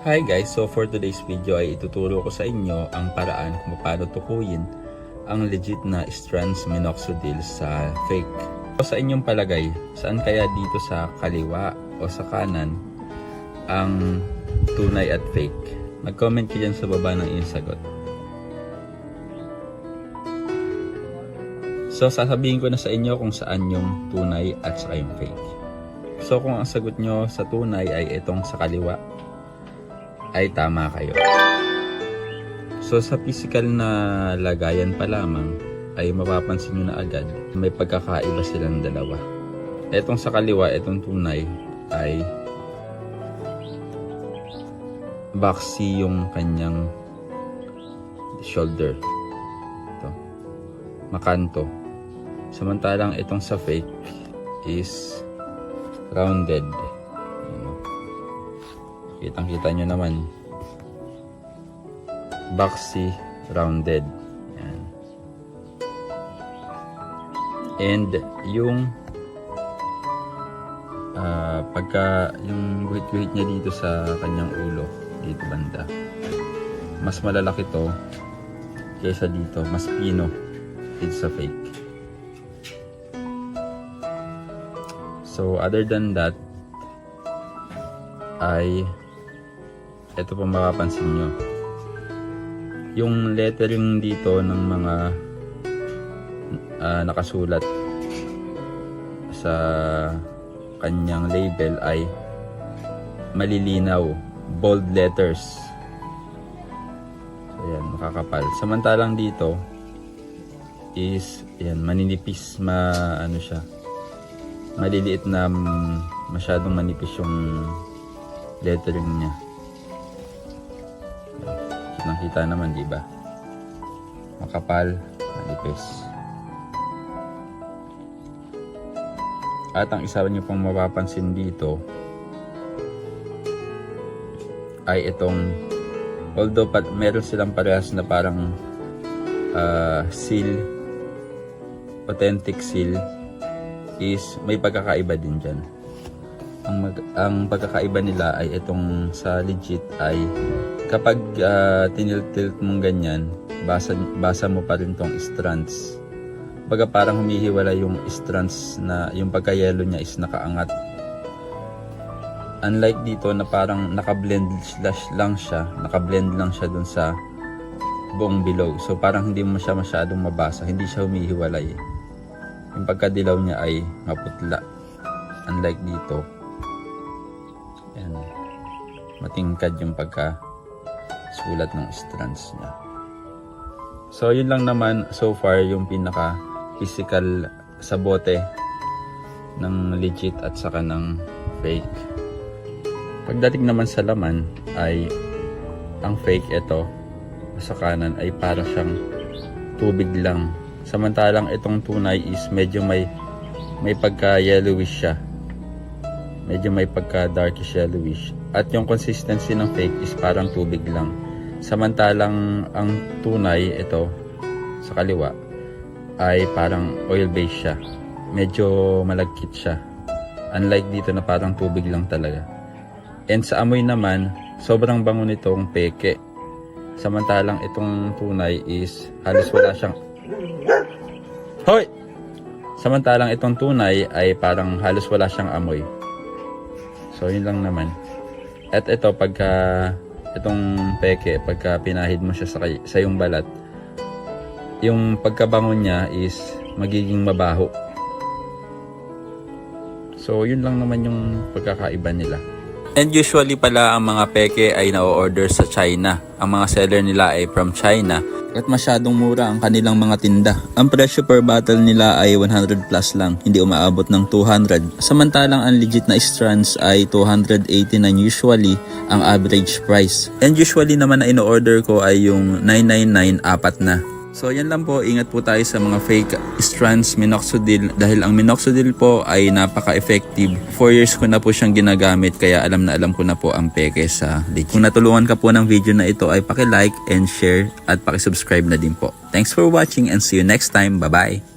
Hi guys, so for today's video ay ituturo ko sa inyo ang paraan kung paano tukuyin ang legit na strands minoxidil sa fake. So sa inyong palagay, saan kaya dito sa kaliwa o sa kanan ang tunay at fake? Mag-comment kayo dyan sa baba ng inyong sagot. So sasabihin ko na sa inyo kung saan yung tunay at saka yung fake. So kung ang sagot nyo sa tunay ay itong sa kaliwa, ay tama kayo. So sa physical na lagayan pa lamang ay mapapansin nyo na agad may pagkakaiba silang dalawa. Etong sa kaliwa, etong tunay ay boxy yung kanyang shoulder. Ito, makanto. Samantalang itong sa fake is rounded. Kitang-kita nyo naman. Boxy, rounded. Yan. And yung pagka yung guhit-guhit niya dito sa kanyang ulo, dito banda, mas malalaki to kaysa dito, mas pino dito sa fake. So other than that ay ito po mapapansin nyo, yung lettering dito ng mga nakasulat sa kanyang label ay malilinaw, bold letters. So yan, makakapal. Samantalang dito is yan, maninipis, ano siya, maliliit na, masyadong manipis yung lettering niya. Nakita naman, di ba? Makapal, manipis. At ang isa niyo pong mapapansin dito ay itong, although meron silang parehas na parang seal, authentic seal, is may pagkakaiba din dyan. Ang pagkakaiba nila ay itong sa legit ay kapag tinilt-tilt mong ganyan, basa mo pa rin tong strands. Baga parang humihiwala yung strands na yung pagka-yellow niya is nakaangat. Unlike dito na parang naka-blend lang siya dun sa buong bilog. So parang hindi mo siya masyadong mabasa, hindi siya humihiwalay. Yung pagkadilaw niya ay maputla. Unlike dito, yan, matingkad yung sulat ng strands niya. So yun lang naman so far yung pinaka physical sa bote ng legit at saka ng fake. Pagdating naman sa laman ay ang fake, ito sa kanan ay para siyang tubig lang, samantalang itong tunay is medyo may pagka yellowish siya, medyo may pagka darkish yellowish, at yung consistency ng fake is parang tubig lang. Samantalang ang tunay, ito sa kaliwa, ay parang oil base siya, medyo malagkit siya, unlike dito na parang tubig lang talaga. And sa amoy naman, sobrang bango nitong peke, samantalang itong tunay is halos wala siyang samantalang itong tunay ay parang halos wala siyang amoy. So yun lang naman. At ito, pagka itong peke, pagka pinahid mo siya sa yung balat, yung pagkabango niya is magiging mabaho. So yun lang naman yung pagkakaiba nila. And usually pala ang mga peke ay na-order sa China. Ang mga seller nila ay from China at masyadong mura ang kanilang mga tinda. Ang presyo per bottle nila ay 100 plus lang, hindi umaabot ng 200. Samantalang ang legit na strands ay 289 usually ang average price. And usually naman na in-order ko ay yung 999, apat na. So yan lang po, ingat po tayo sa mga fake strands minoxidil dahil ang minoxidil po ay napaka-effective. 4 years ko na po siyang ginagamit kaya alam ko na po ang peke sa legit. Kung natulungan ka po ng video na ito ay paki-like and share at paki-subscribe na din po. Thanks for watching and see you next time. Bye-bye!